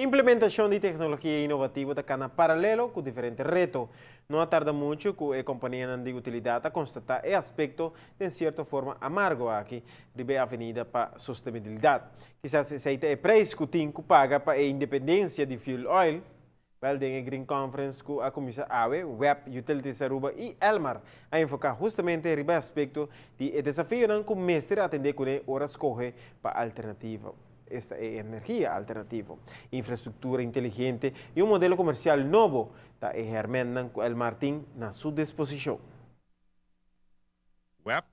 Implementação de tecnologia inovativa está paralelo com diferentes retos. Não tarda muito que a companhia de utilidade a constatar esse aspecto de certa forma amargo aqui de avenida para sustentabilidade. Quizás esse é o preço que tem que pagar para a independência de fuel oil. Well, de Green Conference com a Comissão AWE, Web, Utilities Aruba e Elmar a enfocar justamente no aspecto de desafio que o mestre atender com horas corre para alternativa. Esta é energia alternativa, infraestrutura inteligente e um modelo comercial novo da Hermendan com El Martin na sua disposição. Web,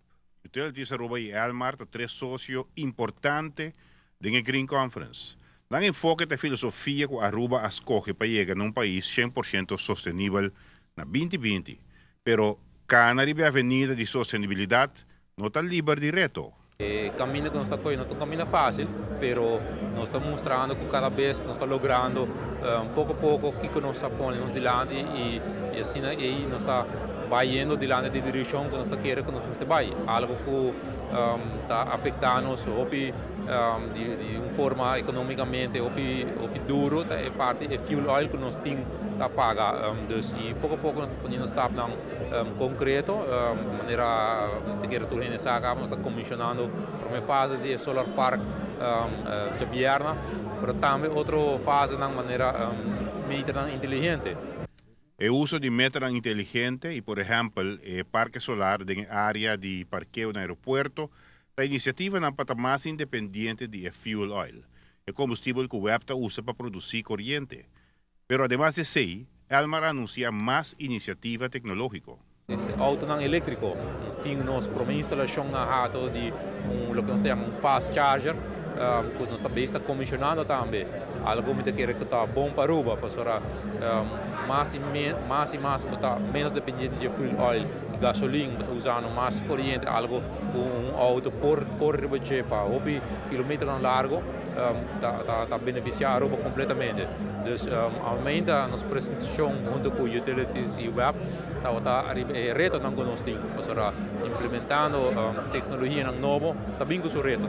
Utilities Aruba e Elmar, três sócios importantes da Green Conference. Lang enfoque da filosofia que Aruba escolhe para chegar num país 100% sustentável na 2020. Pero cada avenida de sustentabilidade não está livre de reto. O caminho que nós estamos correndo não é um caminho fácil, mas nós estamos mostrando que cada vez nós estamos logrando pouco a pouco o que nós ponemos diante e assim aí nós estamos indo diante da direção que nós queremos que nós vai. Algo que está afetando-nos de uma forma economicamente duro, é parte do fuel oil que nós temos que pagar. E pouco a pouco nós estamos estando concreto, de maneira que nós estamos comissionando a primeira fase de solar park de Bierna, mas também outra fase de maneira inteligente. O uso de métodos inteligentes e, por exemplo, o parque solar na área de parqueo no aeroporto, a iniciativa não para mais independente de fuel oil, o combustível que o web usa para produzir corrente. Mas, además de isso, Elmar anuncia mais iniciativa tecnológica. Auto não elétrico, nós temos uma instalação na rato de o que nós chamamos fast charger, que nós estamos comissionando também. Algo que está bom para Aruba, para mais e mais menos dependente de fuel oil e gasolina, usando mais corrente, algo com auto por para 8 km largo, está beneficiar Aruba completamente. Então, aumenta a nossa apresentação junto com utilities e web, está reto que nós temos, para implementando tecnologia nova, também com o reto.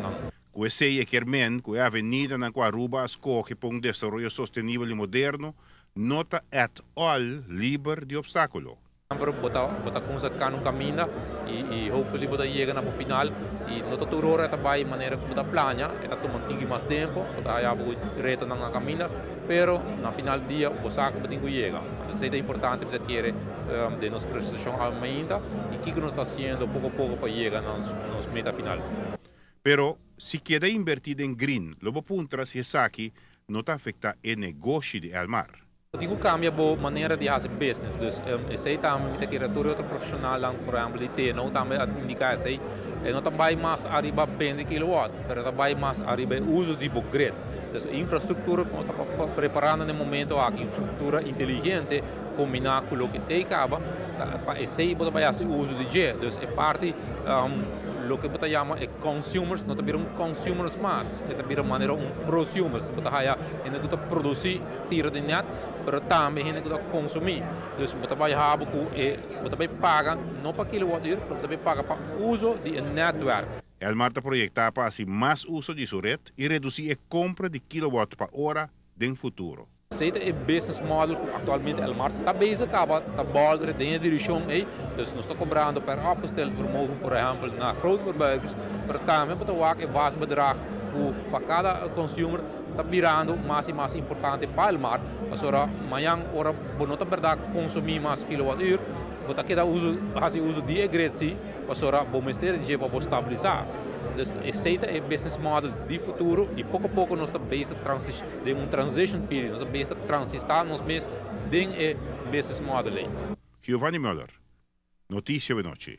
Com esse requerimento, que a avenida na Aruba escolhe para desenvolvimento sustentável e moderno, não está at all livre de obstáculos. Bota com essa no caminho e hopefully bota chega no final e não toda hora trabalha de maneira que bota plana, está tomando mais tempo, bota aí o reto na caminho, pero no final do dia o saco bota chega. Isso é importante para ter de nossa prestação aumenta e que nós está fazendo pouco a pouco para chegar nos meta final. Pero se queda invertido em green, logo puntra se aqui não está afeta o negócio de Elmar. Digo cambia a maneira de fazer business, então esse também tem que ter outro profissional lá, por exemplo, de ter, não também indicar esse, não também mais arriba 20 kW, mas também mais arriba o uso de grid. Então, infraestrutura que nós estamos preparando no momento aqui, infraestrutura inteligente, combinar com o que tem acaba, esse também faz o uso de G, então é parte lo que kita chama é consumers, não viram consumers mais, é viram maneira prosumers, kita haya ainda kita produzir tira de net, mas também ainda kita consumir. Então, kita vai rabo com kita vai pagar não para kilowatt-hora, kita vai pagar para uso de network. Elmar está proyectado para hacer más uso de su red y reducir la compra de kilowatt por hora en futuro. Esse é o business model que atualmente Elmar está bem acaba, está bolder, tem a direção aí, então nós estamos cobrando per apostel vermogen, por exemplo, na grote verbruikers, mas também para o que vasto bedrag para cada consumer está virando mais e mais importante para Elmar, mas ora amanhã ora não está verdade consumir mais kilowatt-hora, porque aqui faz uso de agressivo, mas ora bom mestre de para estabilizar. Esse é o business model de futuro e pouco a pouco nós estamos de transition period, nós estamos transitar nos meses de business model. Giovanni Müller, Notícia da Noite.